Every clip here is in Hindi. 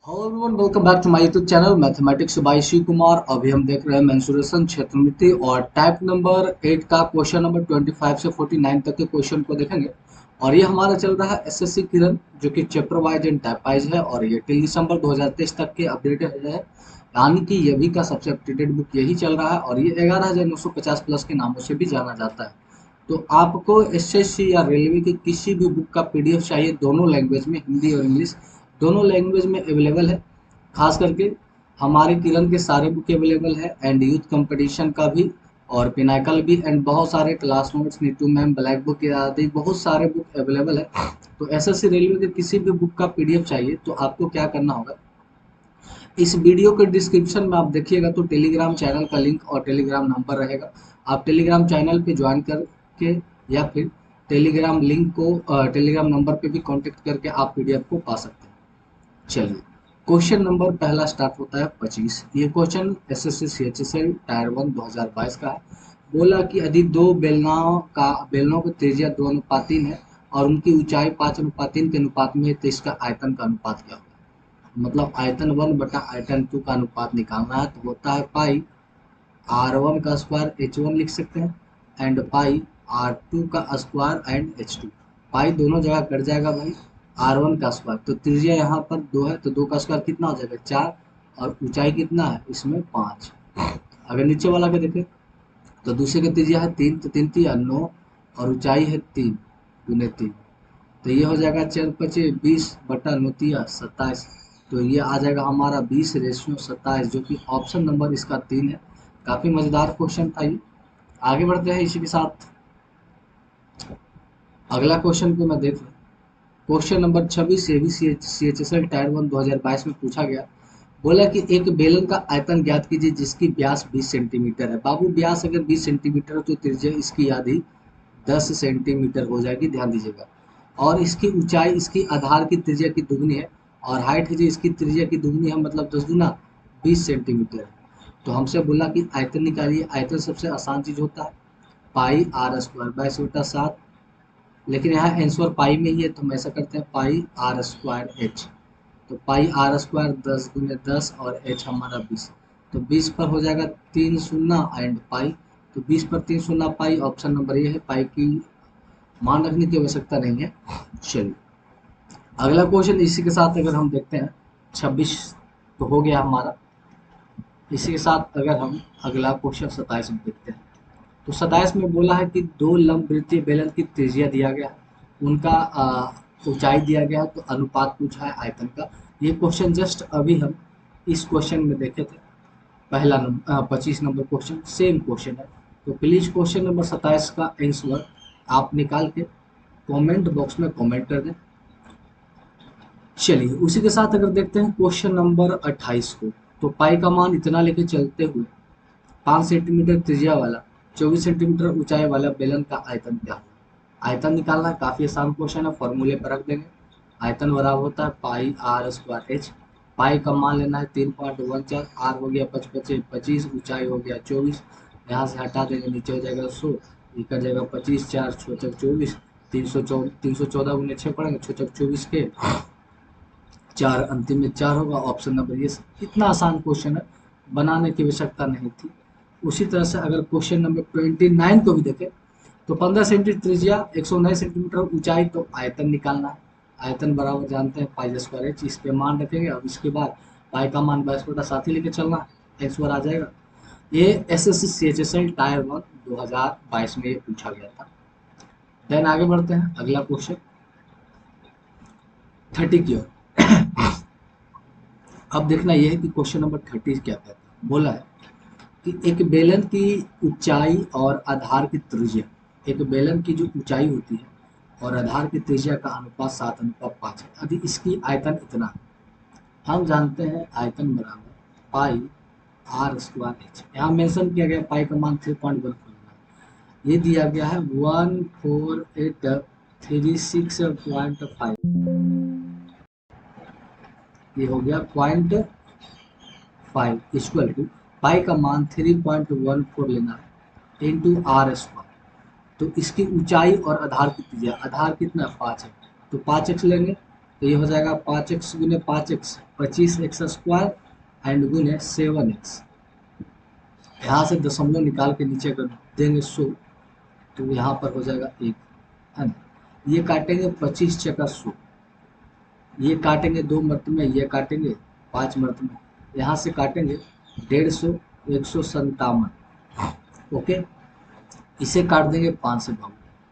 Hello everyone, welcome back to my YouTube channel mathematics by Shiv Kumar. अभी हम देख रहे हैं मेंसुरेशन क्षेत्रमिति और टाइप नंबर 8 का क्वेश्चन नंबर 25 से 49 तक के क्वेश्चन को देखेंगे। और ये हमारा चल रहा है एसएससी किरण, जो कि chapter wise and type wise है और ये टिल दिसंबर 2023 तक के अपडेटेड है। यानी कि ये भी का सबसे अपडेटेड बुक यही चल रहा है और ये 11,950 प्लस के नामों से भी जाना जाता है। तो आपको एसएससी या रेलवे की किसी भी बुक का पीडीएफ चाहिए, दोनों लैंग्वेज में, हिंदी और इंग्लिश दोनों लैंग्वेज में अवेलेबल है। खास करके हमारे किरण के सारे बुक अवेलेबल है एंड यूथ कंपटीशन का भी और पिनाकल भी एंड बहुत सारे class notes, Neetu ma'am, black book आदि बहुत सारे बुक अवेलेबल है। तो एसएससी रेलवे के किसी भी बुक का पीडीएफ चाहिए तो आपको क्या करना होगा, इस वीडियो के डिस्क्रिप्शन में आप देखिएगा तो टेलीग्राम चैनल का लिंक और टेलीग्राम नंबर रहेगा। आप टेलीग्राम चैनल पे ज्वाइन करके या फिर टेलीग्राम लिंक को टेलीग्राम नंबर पे भी कांटेक्ट करके आप पीडीएफ को पा सकते हैं। चलिए, क्वेश्चन नंबर पहला स्टार्ट होता है 25। ये क्वेश्चन एसएससी सीएचएसएल टायर 1 2022 का है। बोला कि यदि दो बेलनों की त्रिज्या 2:3 है और उनकी ऊंचाई 5:3 के अनुपात में है तो इसका आयतन का अनुपात क्या होगा। मतलब आयतन 1 बटा आयतन 2 का अनुपात निकालना है तो होता है पाई R1 का स्क्वायर H1 लिख सकते हैं एंड पाई R2 का स्क्वायर एंड H2। पाई दोनों जगह कट जाएगा भाई। R1 का स्क्वायर तो त्रिज्या यहाँ पर 2 है तो 2 का स्क्वायर कितना हो जाएगा 4 और ऊंचाई कितना है इसमें 5। अगर नीचे वाला के देखें तो दूसरे का त्रिज्या है 3 तो 3 तिया 9 और ऊंचाई है 3 गुने 3 तो ये हो जाएगा 4×5 = 20 बटा 9 तिया 27। तो ये आ जाएगा हमारा 20:27, जो कि ऑप्शन नंबर इसका 3 है। काफी मजेदार क्वेश्चन था ये। आगे बढ़ते हैं इसी के साथ। अगला क्वेश्चन को मैं देख रहा हूँ, क्वेश्चन नंबर 26 से भी सीएचएसएल टायर 1 2022 में पूछा गया। बोला कि एक बेलन का आयतन ज्ञात कीजिए जिसकी व्यास 20 सेंटीमीटर है। बाबू, व्यास अगर 20 सेंटीमीटर है तो त्रिज्या इसकी आधी 10 सेंटीमीटर हो जाएगी, ध्यान दीजिएगा। और इसकी ऊंचाई इसकी आधार की त्रिज्या की दुगनी है और हाइट है जो इसकी त्रिज्या की दुगनी है, मतलब 10 गुना 20 सेंटीमीटर है। तो हमसे बोला कि आयतन निकालिए। आयतन सबसे आसान चीज होता है पाई आर स्क्वायर 22/7, लेकिन यहाँ आंसर पाई में ही है तो हम ऐसा करते हैं पाई आर स्क्वायर एच। तो पाई आर स्क्वायर 10 गुने 10 और एच हमारा 20। तो 20 पर हो जाएगा 3 शून्य एंड पाई। तो 20 पर 3 शून्य पाई, ऑप्शन नंबर ये है। पाई की मान रखने की आवश्यकता नहीं है। चलिए, अगला क्वेश्चन इसी के साथ अगर हम देखते हैं 26 तो हो गया हमारा। इसी के साथ अगर हम अगला क्वेश्चन 27 में देखते हैं तो 27 में बोला है कि दो लंबवृत्तीय बेलन की त्रिज्या दिया गया है, उनका ऊंचाई दिया गया है, तो अनुपात पूछा है आयतन का। ये क्वेश्चन जस्ट अभी हम इस क्वेश्चन में देखे थे। पहला number 25 number question same question है। तो प्लीज क्वेश्चन नंबर 27 का आंसर आप निकाल के कमेंट बॉक्स में कमेंट कर दें। चलिए, उसी के साथ अगर देखते हैं क्वेश्चन नंबर 28 को, तो पाई का मान इतना लेके चलते हुए 5 सेंटीमीटर त्रिज्या वाला 24 सेंटीमीटर ऊंचाई वाला बेलन का आयतन क्या है। आयतन निकालना है, काफी आसान क्वेश्चन है, फॉर्मूले पर रख देंगे। आयतन बराबर होता है पाई आर स्क्वायर एच। पाई का मान लेना है 3.14, आर हो गया 25, ऊंचाई हो गया 24। यहाँ से हटा देंगे, नीचे हो जाएगा 100, ये कर जाएगा 25, 4 छः 24, 314 गुने 6 पड़ेंगे, 6 24 के 4, अंतिम में 4 होगा। ऑप्शन नंबर ये। इतना आसान क्वेश्चन है, बनाने की आवश्यकता नहीं थी। उसी तरह से अगर क्वेश्चन नंबर 29 को भी देखें तो 15 सेंटीमीटर त्रिज्या 109 सेंटीमीटर ऊंचाई, तो आयतन निकालना है। आयतन बराबर जानते हैं पाई स्क्वायर एच, इस पे मान रखेंगे। अब इसके बाद पाई का मान 22/7 ही लेके चलना है, आंसर आ जाएगा। ये एसएससी सीएचएसएल टायर 1 2022 में ये पूछा गया था। देन आगे बढ़ते हैं अगला क्वेश्चन 30 की ओर। अब देखना यह है कि क्वेश्चन नंबर 30 क्या कहता है। बोला है कि एक बेलन की ऊंचाई और आधार की त्रिज्या, एक बेलन की जो ऊंचाई होती है और आधार की त्रिज्या का अनुपात 7:5 है। यदि इसकी आयतन इतना है, हम जानते हैं आयतन बराबर पाई आर स्क्वायर एच। यहाँ मेंशन किया गया पाई का मान 3.14 ये दिया गया है 148365। ये हो गया 0.5 इक्वल टू पाई का मान 3.14 लेना है इंटू आर स्क्वायर। तो इसकी ऊंचाई और आधार की त्रिज्या, आधार कितना 5 है तो 5x लेंगे तो ये हो जाएगा 5x गुने 5x 25x² एंड गुने 7x। यहाँ से दशमलव निकाल के नीचे कर देंगे 100, तो यहाँ पर हो जाएगा 1, है ना। ये काटेंगे 25×100, ये काटेंगे 2 मरतबे, ये काटेंगे 5 मरतबे, यहाँ से काटेंगे 150, 157। ओके, इसे काट देंगे 5 से,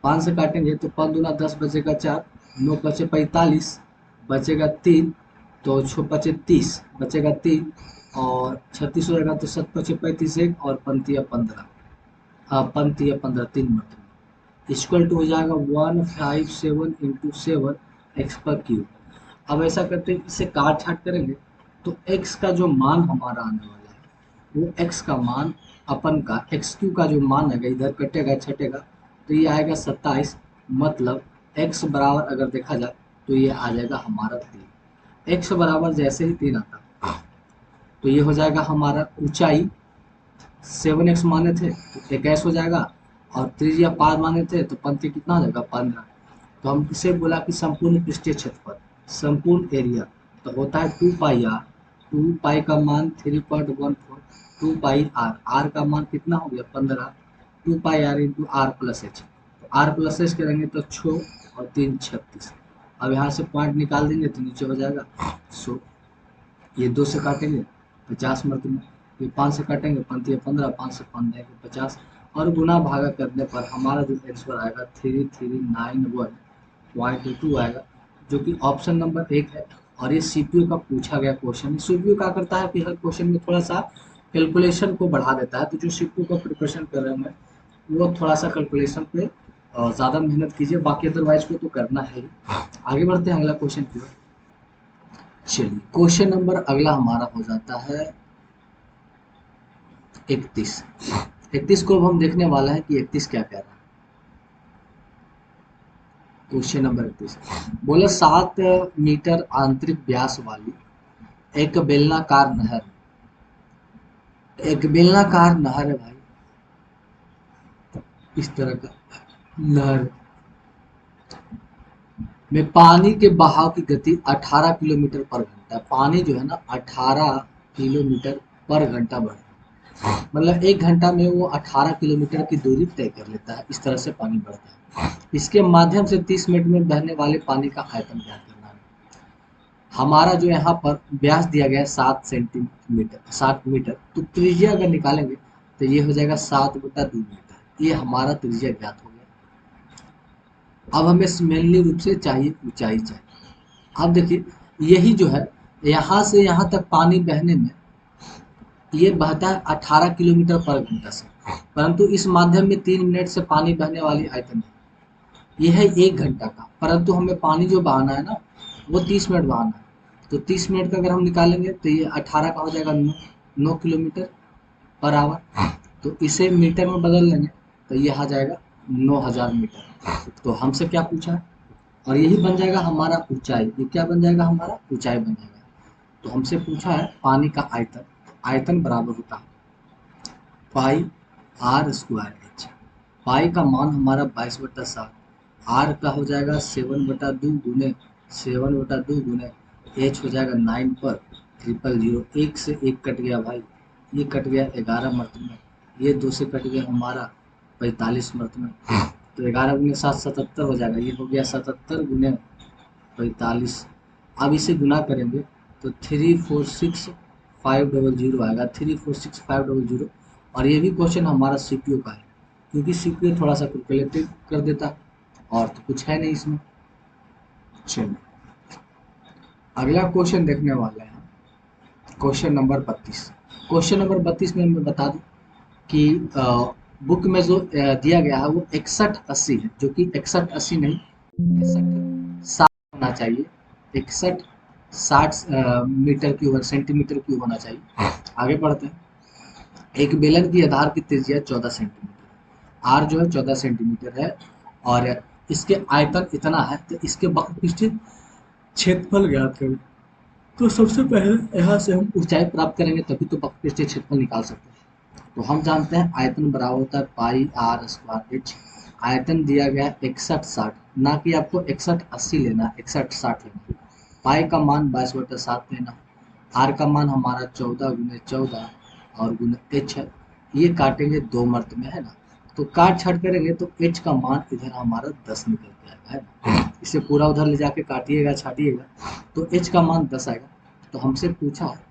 5 से काटेंगे तो 5 दूना 10 बचेगा 4, 9 बचे 45, बचेगा 3, तो 6 बचे 30, बचेगा 3 और 36 हो जाएगा, तो 7 बचे 35 एक और पंक्तियाँ 15, हाँ पंक्तियाँ 15 3 मरतबे, इक्वल टू हो जाएगा 157 × 7 एक्स पर क्यूब। अब ऐसा करते हैं, इसे काट छाट करेंगे तो x का जो मान हमारा आने वाला है वो x का मान अपन का x2 का जो मान है इधर कटेगा छटेगा, तो ये आएगा 27, मतलब x बराबर अगर देखा जाए तो ये आ जाएगा हमारा 3। x बराबर जैसे ही 3 आता तो ये हो जाएगा हमारा ऊंचाई 7x माने थे तो 21 हो जाएगा, और त्रिज्या 5 माने थे तो पंक्ति कितना हो जाएगा 15। तो हम इसे बोला कि संपूर्ण पृष्ठीय क्षेत्रफल, संपूर्ण एरिया, तो होता है 2πr। 2π का मान 3.14, 2πr, r का मान कितना हो गया 15, 2πr × r+h, तो r+h करेंगे तो 6 और 3 36। अब यहाँ से पॉइंट निकाल देंगे तो नीचे हो जाएगा 100, ये 2 से काटेंगे 50 मरतबे, ये 5 से काटेंगे 15, 5 से 15 50, और गुना भागा करने पर हमारा जो आंसर आएगा 3391.2 आएगा, जो कि ऑप्शन नंबर 1 है। और ये सीपीयू का पूछा गया क्वेश्चन है। सीपीयू क्या करता है कि हर क्वेश्चन में थोड़ा सा कैलकुलेशन को बढ़ा देता है, तो जो सीपीयू का प्रिपरेशन कर रहे हैं वो थोड़ा सा कैलकुलेशन पे ज़्यादा मेहनत कीजिए, बाकी अदरवाइज को तो करना है ही। आगे बढ़ते हैं अगला क्वेश्चन की ओर। चलिए क्वेश्चन नंबर अगला हमारा हो जाता है 31। 31 को अब हम देखने वाला है कि 31 क्या कह रहा है। क्वेश्चन नंबर 31 बोले 7 मीटर आंतरिक व्यास वाली एक बेलनाकार नहर, एक बेलनाकार नहर है भाई, इस तरह का नहर में पानी के बहाव की गति 18 किलोमीटर पर घंटा। पानी जो है ना 18 किलोमीटर पर घंटा बढ़ रहा है, मतलब 1 घंटा में वो 18 किलोमीटर की दूरी तय कर लेता है, इस तरह से पानी बढ़ता है। इसके माध्यम से 30 मिनट में बहने वाले पानी का आयतन ज्ञात करना है। हमारा जो यहाँ पर व्यास दिया गया है 7 सेंटीमीटर 7 मीटर, तो त्रिज्या अगर निकालेंगे तो ये हो जाएगा 7/2 मीटर, ये हमारा त्रिज्या ज्ञात हो गया। अब हमें मेनली रूप से चाहिए ऊंचाई चाहिए। अब देखिए यही जो है यहाँ से यहाँ तक पानी बहने में ये बहता है 18 किलोमीटर पर घंटा से, परंतु इस माध्यम में 3 मिनट से पानी बहने वाली आयतन है ये है 1 घंटा का, परंतु हमें पानी जो बहाना है ना वो 30 मिनट बहाना है। तो 30 मिनट का अगर हम निकालेंगे तो ये 18 का हो जाएगा 9 किलोमीटर पर आवर, तो इसे मीटर में बदल लेंगे तो ये आ जाएगा 9000 मीटर। तो हमसे क्या पूछा है, और यही बन जाएगा हमारा ऊंचाई, ये क्या बन जाएगा हमारा ऊंचाई बन जाएगा। तो हमसे पूछा है पानी का आयतन, आयतन बराबर होता है πr²h। पाई का मान हमारा 22/7, आर का हो जाएगा 7/2 गुने 7/2 गुने एच हो जाएगा 9 पर 000। 1 से 1 कट गया भाई, ये कट गया 11 मरतबे, ये 2 से कट गया हमारा 45 मरतबे, तो 11 गुने 7 77 हो जाएगा, ये हो गया 77 गुने 45। अब इसे गुना करेंगे तो 346500 आएगा, 346500। और ये भी क्वेश्चन हमारा सीपीयू का है, क्योंकि सीपीयू थोड़ा सा कैलकुलेटिव कर देता और तो कुछ है नहीं इसमें। चलिए अगला क्वेश्चन देखने वाले हैं, क्वेश्चन नंबर 32। क्वेश्चन नंबर 32 में मैं बता दूं कि बुक में जो दिया गया है वो 6180 है, जो कि 6180 नहीं 6160 होना चाहिए, 6160 मीटर क्यूब सेंटीमीटर क्यूब होना चाहिए। आगे बढ़ते हैं। एक बेलन की आधार की त्रिज्या 14 सेंटीमीटर, आर जो है 14 सेंटीमीटर है, और इसके आयतन इतना है, तो इसके वक्रपृष्ठीय क्षेत्रफल ज्ञात करें। तो सबसे पहले यहाँ से हम ऊंचाई प्राप्त करेंगे तभी तो वक्रपृष्ठीय क्षेत्रफल निकाल सकते हैं। तो हम जानते हैं आयतन बराबर होता है πr²h। आयतन दिया गया 6160, ना कि आपको 6180 लेना, 6160 लेना। पाई का मान 22/7 लेना है। आर का मान हमारा 14 × 14 और गुना एच है। ये काटेंगे दो मर्त में, है ना। तो काट छाट करेंगे तो एच का मान इधर हमारा 10 निकल के आएगा, है ना। इसे पूरा उधर ले जाके काटिएगा छाटिएगा तो एच का मान 10 आएगा। तो हमसे पूछा है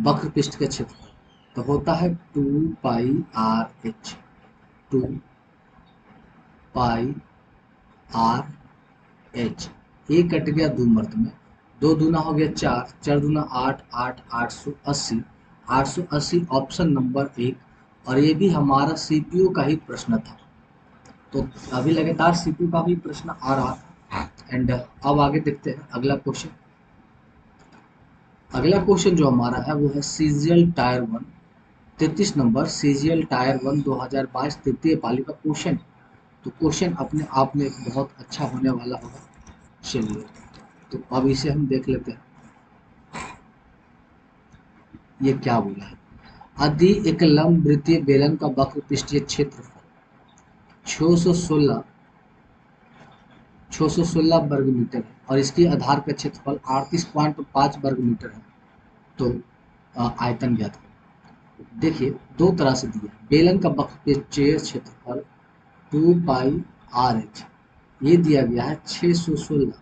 वक्र पृष्ठ के क्षेत्रफल, तो होता है 2πr/h। 2πr/h। ये कट गया दो मर्द में, दो दूना हो गया 4, 4 दूना 8, 8 880। 880 ऑप्शन नंबर 1। और ये भी हमारा सीपीयू का ही प्रश्न था। तो अभी लगातार सीपीयू का भी प्रश्न आ रहा था। एंड अब आगे देखते हैं अगला क्वेश्चन। अगला क्वेश्चन जो हमारा है वो है CGL tyre 1 33 number, CGL tyre 1 2022 तृतीय पाली का क्वेश्चन। तो क्वेश्चन अपने आप में एक बहुत अच्छा होने वाला होगा। चलिए तो अब इसे हम देख लेते हैं ये क्या बोला है। यदि एक लंब वृत्तीय बेलन का वक्र पृष्ठीय क्षेत्रफल 616 वर्ग मीटर है और इसके आधार का क्षेत्रफल 38.5 वर्ग मीटर है, तो आयतन ज्ञात करें। देखिए दो तरह से दिया है। बेलन का वक्र पृष्ठीय क्षेत्रफल 2πr/h ये दिया गया है 616।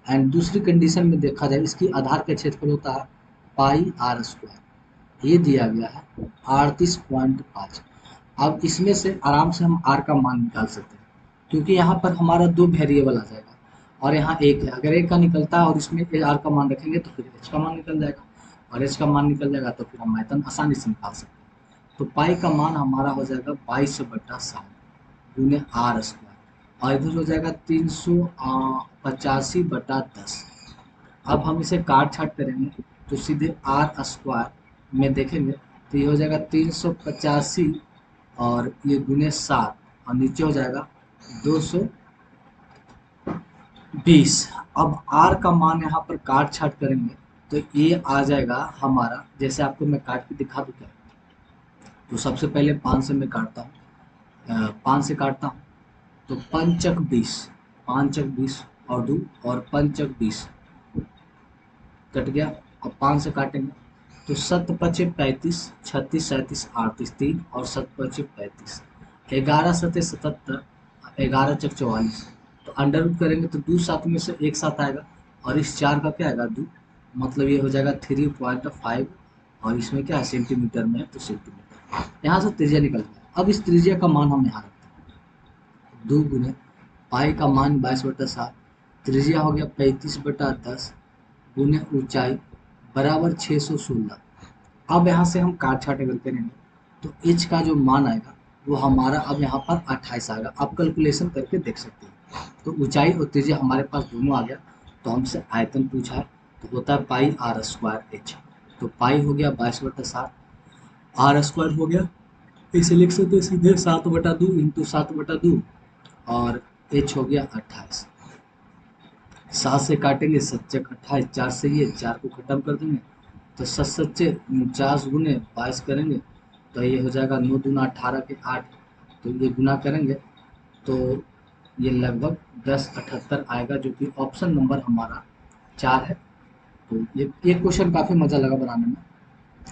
एंड दूसरी कंडीशन में देखा जाए इसकी आधार का क्षेत्रफल होता है πr², ये दिया गया है 38.5। अब इसमें से आराम से हम r का मान निकाल सकते हैं, क्योंकि यहाँ पर हमारा दो वेरिएबल आ जाएगा और यहाँ एक है। अगर एक का निकलता है और इसमें r का मान रखेंगे तो फिर h का मान निकल जाएगा, और h का मान निकल जाएगा तो फिर हम आयतन आसानी से निकाल सकते हैं। तो पाई का मान हमारा हो जाएगा 22/7 गुने r², और इधर हो जाएगा 385/10। अब हम इसे काट छाट करेंगे तो सीधे r² में देखेंगे तो ये हो जाएगा 385 और ये गुने 7 और नीचे हो जाएगा 220। अब r का मान यहाँ पर काट छाट करेंगे तो ये आ जाएगा हमारा, जैसे आपको मैं काट के दिखा दूँ क्या। तो सबसे पहले 5 से मैं काटता हूँ, 5 से काटता हूँ तो 5×20, 5×20 और 2 और 5×20 कट गया। अब 5 से काटेंगे तो 7×5 = 35, 36 37 38 3 और 7×5 = 35, 11×7 = 77, 11×4 = 44। तो अंडर रूट करेंगे तो 2 7 में से एक साथ आएगा और इस 4 का क्या आएगा 2, मतलब ये हो जाएगा 3.5। और इसमें क्या है सेंटीमीटर में है तो सेंटीमीटर। यहाँ से त्रिज्या निकल गया। अब इस त्रिज्या का मान हम यहाँ रखते हैं 2 गुने पाई का मान 22/7, त्रिज्या हो गया 35/10 गुने ऊंचाई बराबर 616। अब यहाँ से हम काट छाट अगर करेंगे तो एच का जो मान आएगा वो हमारा अब यहाँ पर 28 आएगा। आप कैलकुलेशन करके देख सकते हैं। तो ऊंचाई और त्रिज्या हमारे पास दोनों आ गया। तो हमसे आयतन पूछा है तो होता है πr²h। तो पाई हो गया 22/7, r² हो गया, इसे लिख सकते हैं सीधे 7/2 इंटू 7/2 और h हो गया 28। 7 से काटेंगे 7×28, 4 से ये 4 को खत्म कर देंगे तो 7×7 = 49 × 22 करेंगे तो ये हो जाएगा 9 दूना 18 के 8। तो ये गुना करेंगे तो ये लगभग 1078 आएगा, जो कि ऑप्शन नंबर हमारा 4 है। तो ये क्वेश्चन काफ़ी मज़ा लगा बनाने में,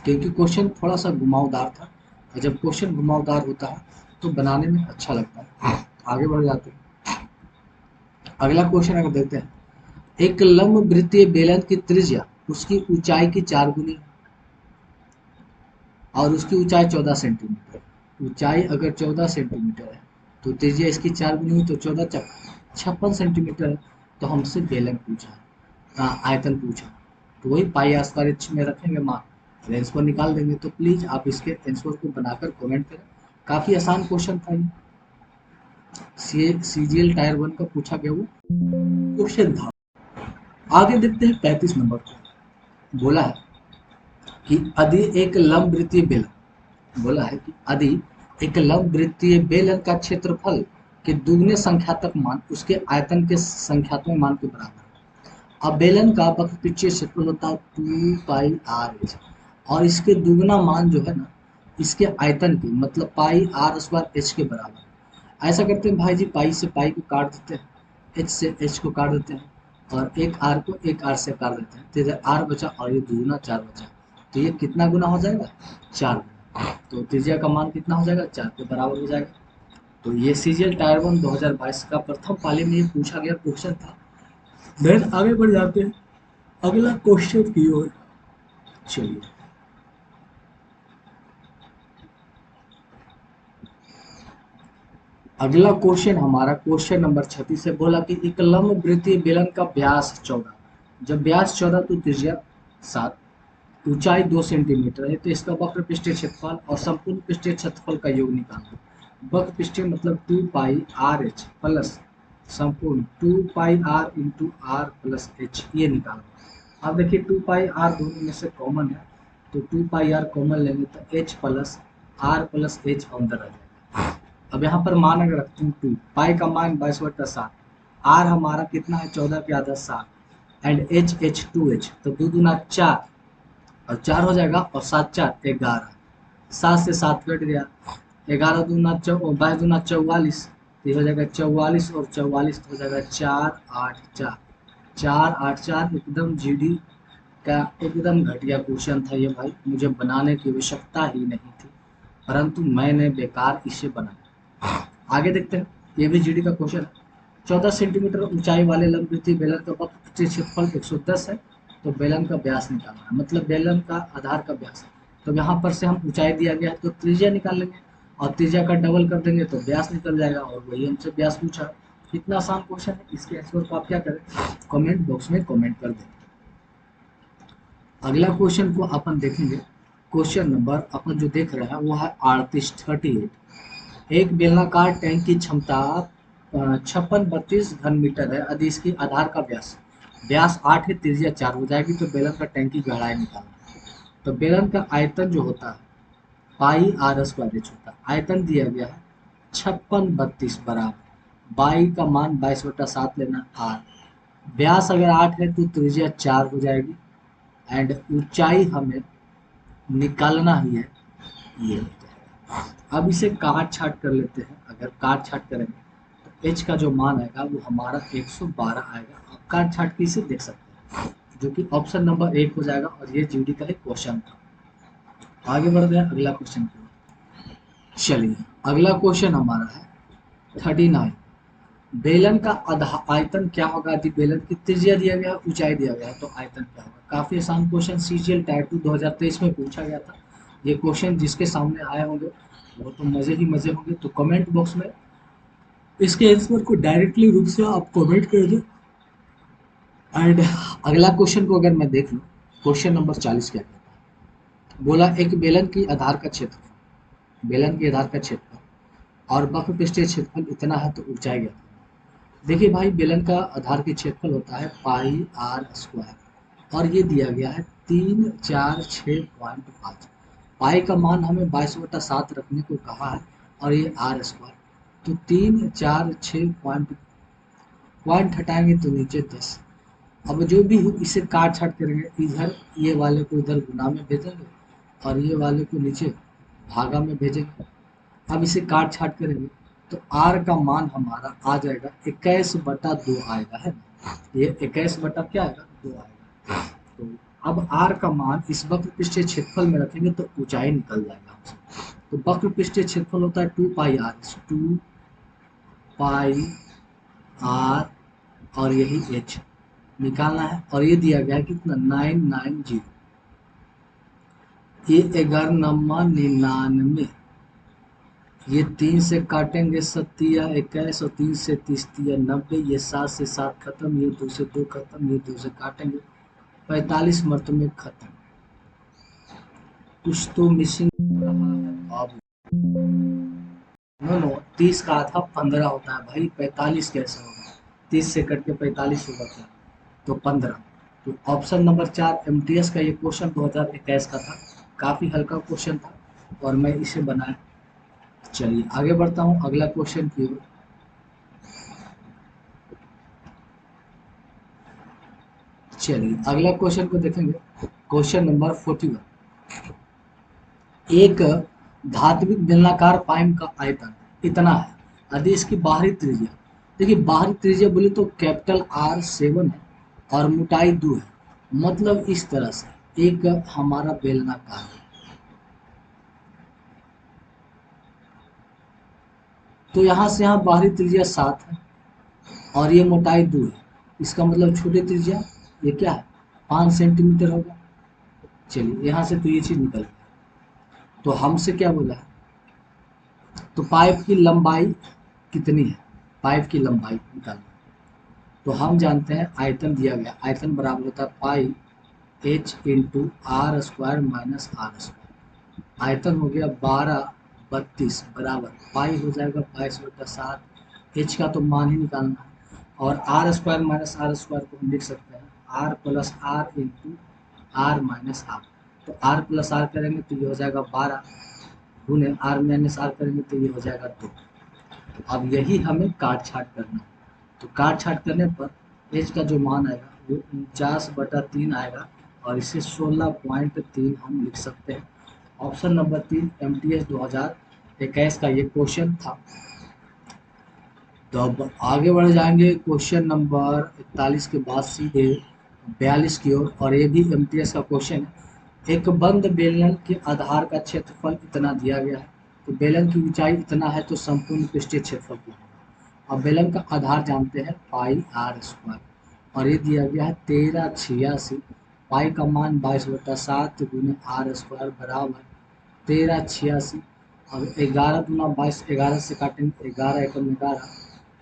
क्योंकि क्वेश्चन थोड़ा सा घुमावदार था और जब क्वेश्चन घुमावदार होता है तो बनाने में अच्छा लगता है। आगे बढ़ जाते हैं। अगला क्वेश्चन अगर देखते हैं, एक लंब वृत्तीय बेलन की त्रिज्या उसकी ऊंचाई की 4 गुनी और उसकी ऊंचाई 14 सेंटीमीटर। ऊंचाई अगर 14 सेंटीमीटर है तो त्रिज्या इसकी 4 गुनी हुई तो 14 56 सेंटीमीटर है। तो हमसे बेलन पूछा है, आयतन पूछा, तो वही πr² में रखेंगे मान और आंसर निकाल देंगे। तो प्लीज आप इसके आंसर को बनाकर कमेंट करें। काफी आसान क्वेश्चन था ये, सीजीएल टायर 1 का पूछा गया वो क्वेश्चन था। आगे देखते हैं 35 नंबर को। बोला है कि यदि एक लंब वृत्तीय बेलन, बोला है कि यदि एक लंब वृत्तीय बेलन का क्षेत्रफल के दुगने संख्यात्मक मान उसके आयतन के संख्यात्मक मान के बराबर है। अब बेलन का वक्र पृष्ठीय क्षेत्रफल होता है 2πr/h और इसके दुगना मान जो है ना इसके आयतन के, मतलब πr² के बराबर है। ऐसा करते हैं भाई जी, पाई से पाई को काट देते हैं, एच से एच को काट देते हैं और एक आर को एक आर से काट देते हैं तो इधर आर बचा और ये दुगुना 4 बचा, तो ये कितना गुना हो जाएगा, 4 गुना। तो त्रिज्या का मान कितना हो जाएगा, 4 के बराबर हो जाएगा। तो ये सीजीएल टायर 1 2022 का प्रथम पाली में ये पूछा गया क्वेश्चन था। देन आगे बढ़ जाते हैं अगला क्वेश्चन की ओर। चलिए, अगला क्वेश्चन हमारा क्वेश्चन नंबर 36 से बोला कि एक लंब वृत्तीय बेलन का व्यास 14, जब व्यास 14 तो त्रिज्या 7, ऊंचाई 2 सेंटीमीटर है, तो इसका वक्र पृष्ठीय क्षेत्रफल और संपूर्ण पृष्ठीय क्षेत्रफल का योग निकालना। वक्र पृष्ठीय मतलब 2 पाई आर एच प्लस संपूर्ण 2 pi R into R plus H, ये निकालना। अब देखिए 2 पाई आर दोनों में से कॉमन है, तो 2 पाई आर कॉमन लेंगे तो h plus r plus h अंदर आ जाएगा। अब यहाँ पर मान अगर रखते हैं 2 पाई का मान 22/7, आर हमारा कितना है 14 के आधा 7 एंड एच एच 2 एच, तो 2 दूना 4 और 4 हो जाएगा और 7 4 11, 7 से 7 कट गया, 11 दूना 22 दूना 44, तो ये हो जाएगा 44 और 44 तो हो जाएगा 4 8 4, 4 8 4 एकदम जीडी का एकदम घटिया क्वेश्चन था ये भाई, मुझे बनाने की आवश्यकता ही नहीं थी, परंतु मैंने बेकार इसे बनाया। आगे देखते हैं, ये भी जीडी का क्वेश्चन है। 14 सेंटीमीटर ऊंचाई वाले लंबवृत्तीय बेलन का वक्र पृष्ठीय क्षेत्रफल 110 है, तो बेलन का व्यास निकालना है, मतलब बेलन का आधार का व्यास। तो यहाँ पर से हम ऊंचाई दिया गया है तो त्रिज्या निकाल लेंगे और त्रिज्या का डबल कर देंगे तो व्यास निकल जाएगा, और वही हमसे व्यास पूछा। इतना आसान क्वेश्चन है, इसके आंसर को आप क्या करें, कमेंट बॉक्स में कमेंट कर दें। अगला क्वेश्चन को अपन देखेंगे, क्वेश्चन नंबर अपन जो देख रहे हैं वो है 38। एक बेलनाकार टैंक की क्षमता 5632 घन मीटर है, यदि इसकी आधार का व्यास व्यास 8 है, त्रिज्या 4 हो जाएगी, तो बेलन का टैंक की गहराई निकालना है। तो बेलन का आयतन जो होता है पाई आर स्क्वायर एच होता है, आयतन दिया गया है 5632 बराबर बाई का मान 22/7 लेना आर, व्यास अगर 8 है तो त्रिज्या 4 हो जाएगी एंड ऊंचाई हमें निकालना ही है, ये हो जाएगा। अब इसे काट छाट कर लेते हैं, अगर काट छाट करेंगे तो एच का जो मान आएगा वो हमारा 112 आएगा। अब काट छाट के इसे देख सकते हैं, जो कि ऑप्शन नंबर 1 हो जाएगा, और ये जीडी का एक क्वेश्चन था। आगे बढ़ गया अगला क्वेश्चन की ओर। चलिए, अगला क्वेश्चन हमारा है 39। बेलन का आयतन क्या होगा यदि बेलन की त्रिज्या दिया गया ऊंचाई दिया गया तो आयतन क्या होगा। काफी आसान क्वेश्चन, सीजीएल टायर 2 2023 में पूछा गया था। ये क्वेश्चन जिसके सामने आए होंगे वो तो मजे ही मजे होंगे, तो कमेंट बॉक्स में इसके आंसर को डायरेक्टली रूप से आप कमेंट कर दो। एंड अगला क्वेश्चन को अगर मैं देख लूँ, क्वेश्चन नंबर 40 क्या कहता है, बोला एक बेलन की आधार का क्षेत्रफल, बेलन के आधार का क्षेत्रफल और वक्र पृष्ठीय क्षेत्रफल इतना है तो ऊंचाई क्या। देखिए भाई, बेलन का आधार की क्षेत्रफल होता है पाई आर स्क्वायर, और ये दिया गया है 346.5। पाई का मान हमें 22/7 रखने को कहा है, और ये आर स्क्वायर, तो 346 पॉइंट हटाएंगे तो नीचे 10। अब जो भी हो इसे काट छाट करेंगे, इधर ये वाले को इधर गुना में भेजेंगे और ये वाले को नीचे भागा में भेजेंगे। अब इसे काट छाट करेंगे तो आर का मान हमारा आ जाएगा 21/2 आएगा, है ना, ये 21 क्या आएगा 2 आएगा। तो अब आर का मान इस वक्र पृष्ठीय क्षेत्रफल में रखेंगे तो ऊंचाई निकल जाएगा हमसे। तो वक्र पृष्ठीय क्षेत्रफल होता है 2 पाई आर, 2 पाई आर और यही एच निकालना है, और ये दिया गया है कितना 990, ये 1199, ये 3 से काटेंगे 7 21 और 3 से 30 90, ये 7 से 7 खत्म, ये 2 से 2 खत्म, ये 2 से काटेंगे 45 मर्त में खत्म। कुछ तो मिसिंग रहा है बाबू। नो नो, 30 का आधा 15 होता है भाई, 45 कैसे होगा, 30 से कट के 45 होगा क्या, तो 15। तो ऑप्शन नंबर 4 एमटीएस का ये क्वेश्चन 2021 का था, काफी हल्का क्वेश्चन था और मैं इसे बनाया। चलिए आगे बढ़ता हूँ अगला क्वेश्चन की ओर। चलिए अगला क्वेश्चन को देखेंगे, क्वेश्चन नंबर 41। एक धात्विक बेलनाकार पाइप का आयतन इतना है, यदि इसकी बाहरी त्रिज्या, देखिए बाहरी त्रिज्या बोले तो कैपिटल R 7 है और मोटाई 2 है, मतलब इस तरह से एक हमारा बेलनाकार है। तो यहाँ से यहाँ बाहरी त्रिज्या 7 है और ये मोटाई 2 है, इसका मतलब छोटी त्रिज्या ये क्या है 5 सेंटीमीटर होगा। चलिए यहाँ से तो ये चीज़ निकल गया। तो हमसे क्या बोला है, तो पाइप की लंबाई कितनी है, पाइप की लंबाई निकालना। तो हम जानते हैं आयतन दिया गया, आयतन बराबर होता है pi H into R square minus are square. आयतन हो गया 12 32 बराबर पाई हो जाएगा 22/7। एच का तो मान ही निकालना है और r square minus are square को हम लिख सकते हैं r plus r into r minus r. तो आर प्लस आर करेंगे तो ये हो जाएगा 12 गुने आर माइनस आर करेंगे तो ये हो जाएगा 2। अब यही हमें काट छाट करना है। तो काट छाट करने पर एच का जो मान आएगा वो 49/3 आएगा और इसे 16.3 हम लिख सकते हैं। ऑप्शन नंबर 3 MTS 2021 का ये क्वेश्चन था। तो अब आगे बढ़ जाएंगे क्वेश्चन नंबर 41 के बाद सीधे 42 की ओर, और ये भी MTS का क्वेश्चन है। एक बंद बेलन के आधार का क्षेत्रफल इतना दिया गया है, तो बेलन की ऊंचाई इतना है तो संपूर्ण पृष्ठीय क्षेत्रफल कितना होगा। अब बेलन का आधार जानते हैं पाई आर स्क्वायर और ये दिया गया है 1386। पाई का मान 22/7 गुने आर स्क्वायर बराबर 1386। अब 11×22 11 से काटेंगे 11 एकम 11,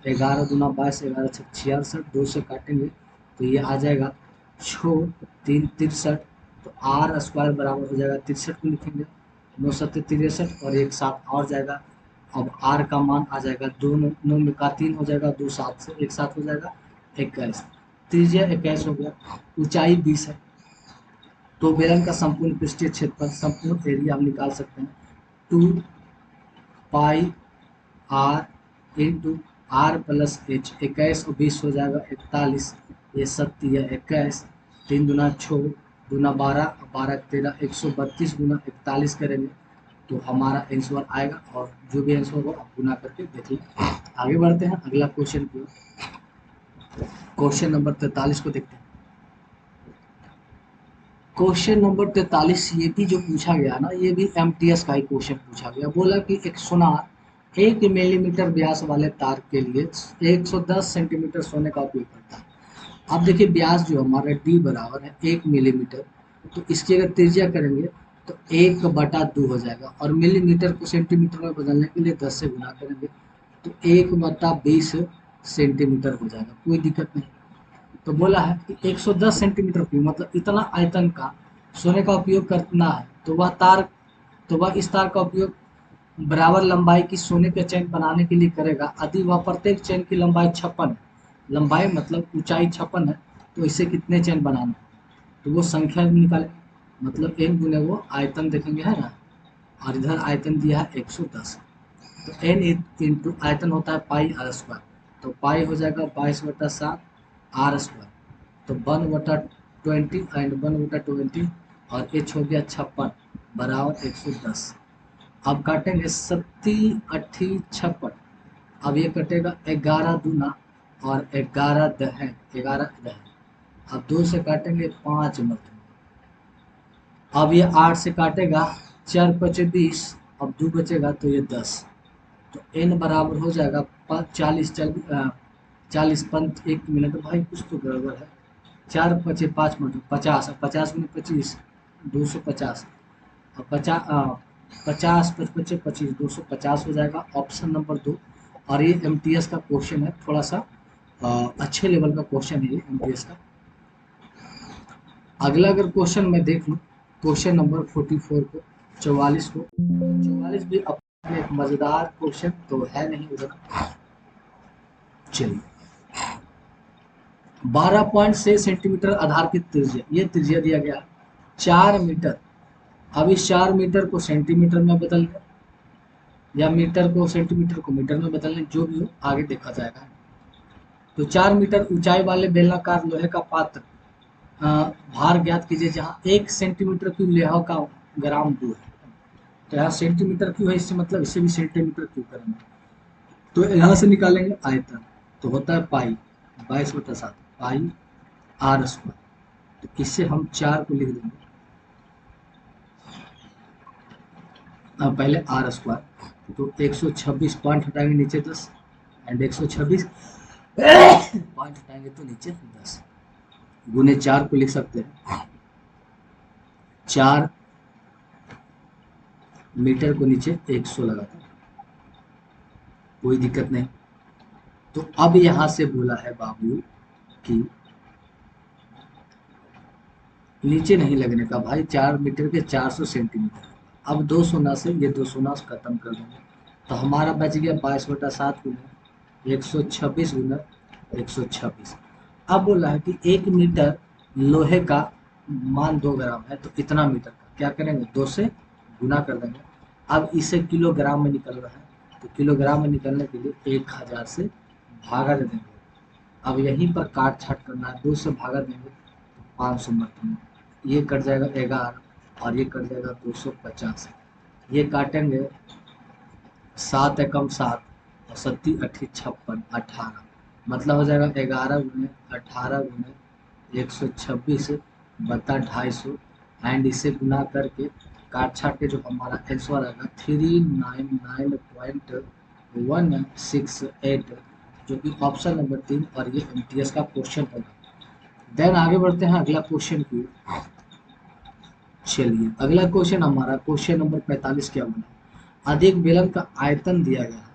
11×22 11×6 66, 2 से काटेंगे तो ये आ जाएगा 6×3 63। तो आर स्क्वायर बराबर हो जाएगा 63 को लिखेंगे 9×7 63 और एक साथ और जाएगा। अब आर का मान आ जाएगा 2 9 में का 3 हो जाएगा 2 7 से एक साथ हो जाएगा 21। त्रिज्या 21 हो गया, ऊंचाई 20 है। तो बेलन का संपूर्ण पृष्ठीय क्षेत्रफल संपूर्ण एरिया हम निकाल सकते हैं 2 pi R into R plus H. 21 और 20 हो जाएगा 41, ये 7 है 21, 3×6 दूना 12, 12×13 132 गुना 41 करेंगे तो हमारा आंसर आएगा। और जो भी आंसर होगा आप गुना करके देख लें। आगे बढ़ते हैं अगला क्वेश्चन की ओर। क्वेश्चन नंबर 43 को देखते हैं। क्वेश्चन नंबर 43 ये भी जो पूछा गया ना, ये भी MTS का ही क्वेश्चन पूछा गया। बोला कि एक सुनार 1 मिलीमीटर व्यास वाले तार के लिए 110 सेंटीमीटर सोने का उपयोग करता है। अब देखिए व्यास जो हमारा D बराबर है 1 मिलीमीटर, तो इसकी अगर त्रिज्या करेंगे तो 1/2 हो जाएगा और मिलीमीटर को सेंटीमीटर में बदलने के लिए 10 से गुना करेंगे तो 1/20 सेंटीमीटर हो जाएगा, कोई दिक्कत नहीं। तो बोला है कि 110 सेंटीमीटर क्यूब मतलब इतना आयतन का सोने का उपयोग करना है, तो वह इस तार का उपयोग बराबर लंबाई की सोने के चैन बनाने के लिए करेगा यदि वह प्रत्येक चैन की लंबाई 56 है। लंबाई मतलब ऊंचाई 56 है, तो इसे कितने चैन बनाना है तो वो संख्या निकाले, मतलब n गुने वो आयतन देखेंगे है ना, और इधर आयतन दिया है 110। तो n इंटू आयतन होता है पाई आर स्क्वायर, तो पाई हो जाएगा 22/7 आर स्क्वायर, तो 1/20 एंड 1/20 और एच हो गया 56 बराबर 110। अब काटेंगे 7×8 = 56। अब ये कटेगा 11 दूना और 11 दहन 11 दहन। अब 2 से काटेंगे 5 मरतबा। अब ये 8 से काटेगा 4×5 = 20, अब 2 बचेगा तो ये 10। तो n बराबर हो जाएगा 40 40 1 मिनट भाई कुछ तो गड़बड़ है। 4×5 = 5 50, 50×25 250 और 50 5×5 = 250 हो जाएगा। Option number 2। और ये MTS का क्वेश्चन है, थोड़ा सा अच्छे लेवल का क्वेश्चन है ये MTS का। अगला अगर क्वेश्चन मैं देख लूँ क्वेश्चन नंबर 44 को 44 को, 44 भी अपने एक मजेदार क्वेश्चन तो है नहीं उधर। चलिए 12.6 सेंटीमीटर आधार की त्रिज्या, ये त्रिज्या दिया गया 4 मीटर। अब इस 4 मीटर को सेंटीमीटर में बदल दें या मीटर को सेंटीमीटर को मीटर में बदल लें, जो भी हो आगे देखा जाएगा। तो 4 मीटर ऊंचाई वाले बेलनाकार लोहे का पात्र भार ज्ञात कीजिए जहाँ 1 सेंटीमीटर क्यूब लोहा का ग्राम दूर है। तो यहाँ सेंटीमीटर क्यूब है, इससे मतलब इसे भी सेंटीमीटर क्यूब करेंगे तो यहाँ से निकालेंगे आयतन, तो होता है पाई 22/7 पाई आर स्क्वायर। तो इससे हम 4 को लिख देंगे, पहले आर स्क्वायर, तो 126 पॉइंट हटाएंगे नीचे 10, एंड 126 पॉइंट हटाएंगे तो नीचे 10, गुने 4 को लिख सकते हैं, 4 मीटर को नीचे 100 लगाते हैं, कोई दिक्कत नहीं। तो अब यहां से बोला है बाबू कि नीचे नहीं लगने का भाई, 4 मीटर के 400 सेंटीमीटर। अब 2 शून्य से ये 2 शून्य खत्म कर देंगे, तो हमारा बच गया 22/7 गुना 126 गुना 126। अब बोला है कि 1 मीटर लोहे का मान 2 ग्राम है, तो इतना मीटर का क्या करेंगे, 2 से गुना कर देंगे। अब इसे किलोग्राम में निकल रहा है, तो किलोग्राम में निकलने के लिए 1000 से भागा दे देंगे। अब यहीं पर काट छाट करना है, 2 से भागा देंगे तो 500 मरतबा, ये कट जाएगा 11 और ये कट जाएगा 250, ये काटेंगे 7 एकम 7 और 7 अठी 56 18, मतलब हो जाएगा 11 गुने 18 गुने 126 बता 250, एंड इसे गुना करके काट छाट के जो हमारा आंसर आएगा 399.168, जो कि ऑप्शन नंबर 3 और ये एमटीएस का क्वेश्चन होगा। देन आगे बढ़ते हैं अगला क्वेश्चन की। चलिए अगला क्वेश्चन हमारा क्वेश्चन नंबर 45 क्या बना, अधिक बेलन का आयतन दिया गया है,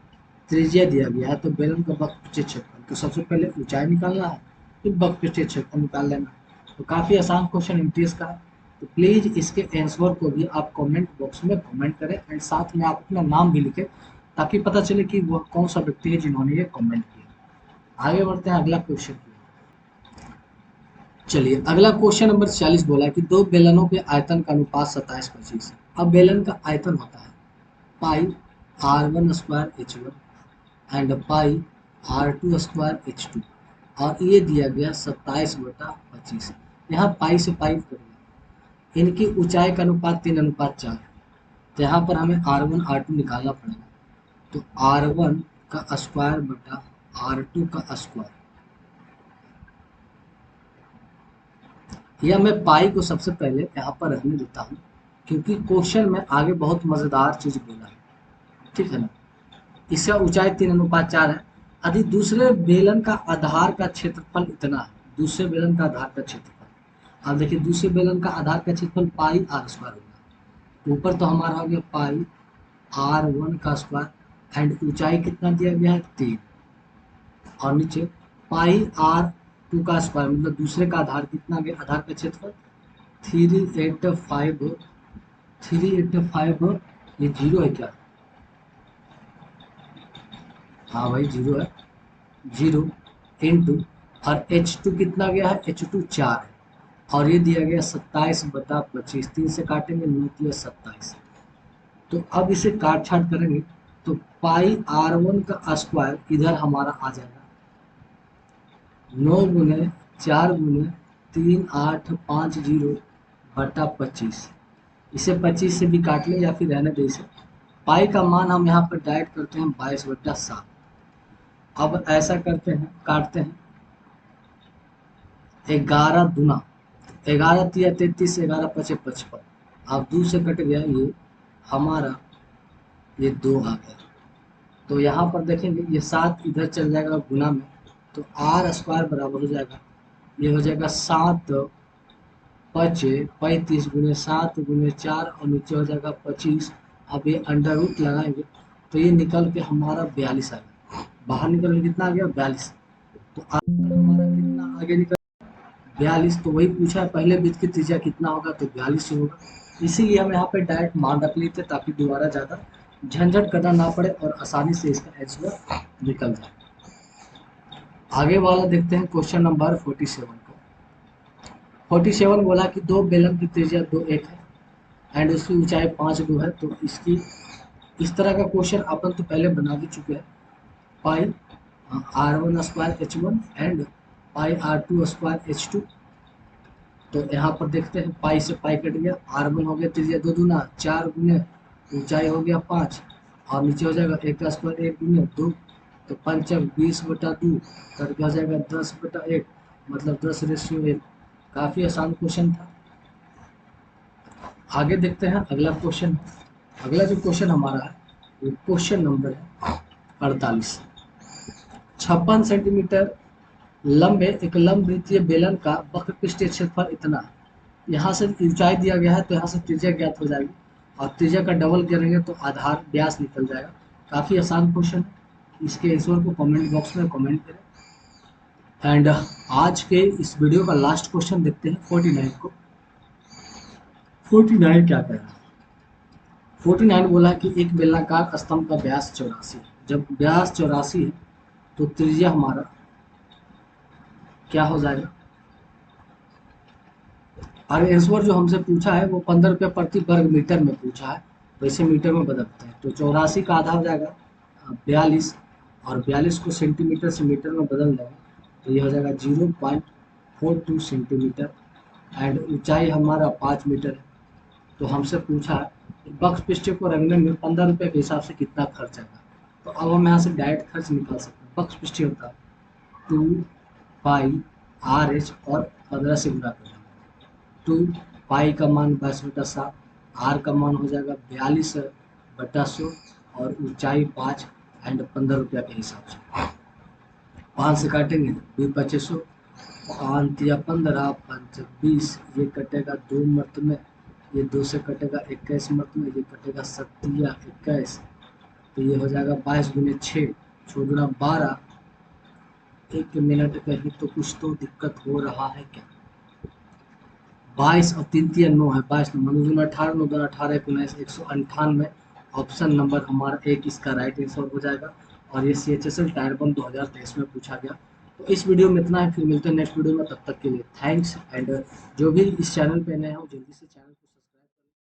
त्रिज्या दिया गया है, तो बेलन का वक्रपृष्ठीय क्षेत्रफल, तो सबसे पहले ऊंचाई निकालना है, फिर वक्रपृष्ठीय क्षेत्रफल निकाल लेना है। तो काफी आसान क्वेश्चन एमटीएस का है, तो प्लीज इसके आंसर को भी आप कमेंट बॉक्स में कमेंट करें, एंड साथ में आप अपना नाम भी लिखें, ताकि पता चले कि वह कौन सा व्यक्ति है जिन्होंने ये कमेंट किया। आगे बढ़ते हैं अगला क्वेश्चन की। चलिए अगला क्वेश्चन नंबर 46 बोला है कि दो बेलनों के आयतन का अनुपात 27-25 है। अब बेलन का आयतन होता है पाई r1 square h1 and pi r2 square h2, और ये दिया गया 27/25। यहाँ पाई से पाई करेंगे, इनकी ऊंचाई का अनुपात 3:4 है, तो यहाँ पर हमें r1 r2 निकालना पड़ेगा। तो r1 का स्क्वायर बटा r2 का स्क्वायर, या मैं पाई को सबसे पहले यहाँ पर रखने देता हूँ, क्योंकि क्वेश्चन में आगे बहुत मजेदार चीज बोला है, ठीक है ना। इसका ऊंचाई 3:4 है। यदि दूसरे बेलन का आधार का क्षेत्रफल इतना है, दूसरे बेलन का आधार का क्षेत्रफल, अब देखिए दूसरे बेलन का आधार का क्षेत्रफल पाई आर स्क्वायर होगा, ऊपर तो हमारा हो गया पाई r1 का स्क्वायर, एंड ऊंचाई कितना दिया गया है 3, और नीचे पाई r2 का स्क्वायर, मतलब दूसरे का आधार कितना गया, आधार का क्षेत्रफल 385, 385, ये जीरो है क्या, हाँ भाई जीरो है, जीरो इंटू, और H2 कितना गया है, H2 4 है, और ये दिया गया 27/25, 3 से काटेंगे 9×27, तो अब इसे काट छाट करेंगे तो पाई r1 का स्क्वायर इधर हमारा आ जाएगा 9 गुने 4 गुने 3850/25, इसे 25 से भी काट ले या फिर रहने दे इसे। पाई का मान हम यहाँ पर डायरेक्ट करते हैं 22/7। अब ऐसा करते हैं, काटते हैं 11 दूना 11 तिया 33, 11 पचे 55, अब 2 से कट गया ये हमारा, ये 2 आ गया, तो यहाँ पर देखेंगे ये 7 इधर चल जाएगा गुना में, तो आर स्क्वायर बराबर हो जाएगा, ये हो जाएगा 7 पचे 35 गुने 7 गुने 4, और नीचे हो जाएगा 25। अब ये अंडर रूट लगाएंगे तो ये निकल के हमारा 42 आएगा, बाहर निकल के कितना आ गया 42, तो हमारा कितना आगे निकल 42, तो वही पूछा है पहले वृत्त की त्रिज्या कितना होगा, तो 42 ही होगा, इसीलिए हम यहाँ पे डायरेक्ट मान रख लेते ताकि दोबारा ज़्यादा झंझट करना ना पड़े और आसानी से इसका आंसर निकल जाए। आगे वाला देखते हैं क्वेश्चन नंबर 47 को। 47 बोला कि दो बेलन की त्रिज्या 2 1 है एंड उसकी ऊंचाई 5 है, तो इसकी इस तरह का क्वेश्चन अपन तो पहले बना भी चुके हैं, पाई r1 square h1 and pi r2 square h2। तो यहाँ पर देखते हैं पाई से पाई कट गया, r1 हो गया त्रिज्या 2 दूना 4 गुने ऊंचाई हो गया 5, और नीचे हो जाएगा 1 का स्क्वायर 1 गुने 2, तो 5 20/2 करके हो जाएगा 10/1, मतलब 10:1। काफ़ी आसान क्वेश्चन था। आगे देखते हैं अगला क्वेश्चन। अगला जो क्वेश्चन हमारा है वो क्वेश्चन नंबर है 48। 56 सेंटीमीटर लंबे एक लंब वृत्तीय बेलन का वक्र पृष्ठीय क्षेत्रफल इतना है। यहाँ से ऊंचाई दिया गया है तो यहाँ से त्रिज्या ज्ञात हो जाएगी, और त्रिज्या का डबल करेंगे तो आधार व्यास निकल जाएगा। काफ़ी आसान क्वेश्चन है। इसके आंसर को कमेंट बॉक्स में कमेंट करें। एंड आज के इस वीडियो का लास्ट क्वेश्चन देखते हैं 49 को। 49 क्या कह रहा है? 49 बोला कि एक बेलनाकार स्तंभ का व्यास 84 है। जब व्यास 84 है तो त्रिज्या हमारा क्या हो जाएगा? और आंसर जो हमसे पूछा है वो 15 रुपये प्रति वर्ग मीटर में पूछा है, तो इसे मीटर में बदलते हैं। तो 84 का आधा हो जाएगा 42, और 42 को सेंटीमीटर से मीटर में बदल देंगे तो ये हो जाएगा 0.42 सेंटीमीटर। एंड ऊंचाई हमारा 5 मीटर है। तो हमसे पूछा है बक्स पृष्ठ को रंगने में 15 रुपये के हिसाब से कितना खर्च आएगा। तो अब हम यहाँ से डायरेक्ट खर्च निकाल सकते हैं। बक्स पृष्ठ होता है 2πRH और 15 से गुणा कर देंगे। 2 पाई का मान 22/7, आर का मान हो जाएगा 42/100, और ऊंचाई 5 एंड 15 रुपया के हिसाब से। 5 से काटेंगे 2 × 2500, 5 या 15, 5 20, ये कटेगा 2 मर्त में, ये 2 से कटेगा 21 मर्त में, ये कटेगा 7 या 21, तो ये हो जाएगा 22 × 6, 6 × 12। 1 मिनट कहीं तो कुछ तो दिक्कत हो रहा है क्या? 22 और 3 × 3 = 9 है, 22 नंबर 18, 9 × 18 19, 198। ऑप्शन नंबर हमारा एक इसका राइट आंसर हो जाएगा। और ये CHSL टायर 1 2023 में पूछा गया। तो इस वीडियो में इतना है, फिर मिलते हैं नेक्स्ट वीडियो में। तब तक के लिए थैंक्स। एंड जो भी इस चैनल पे नए हो जल्दी से चैनल को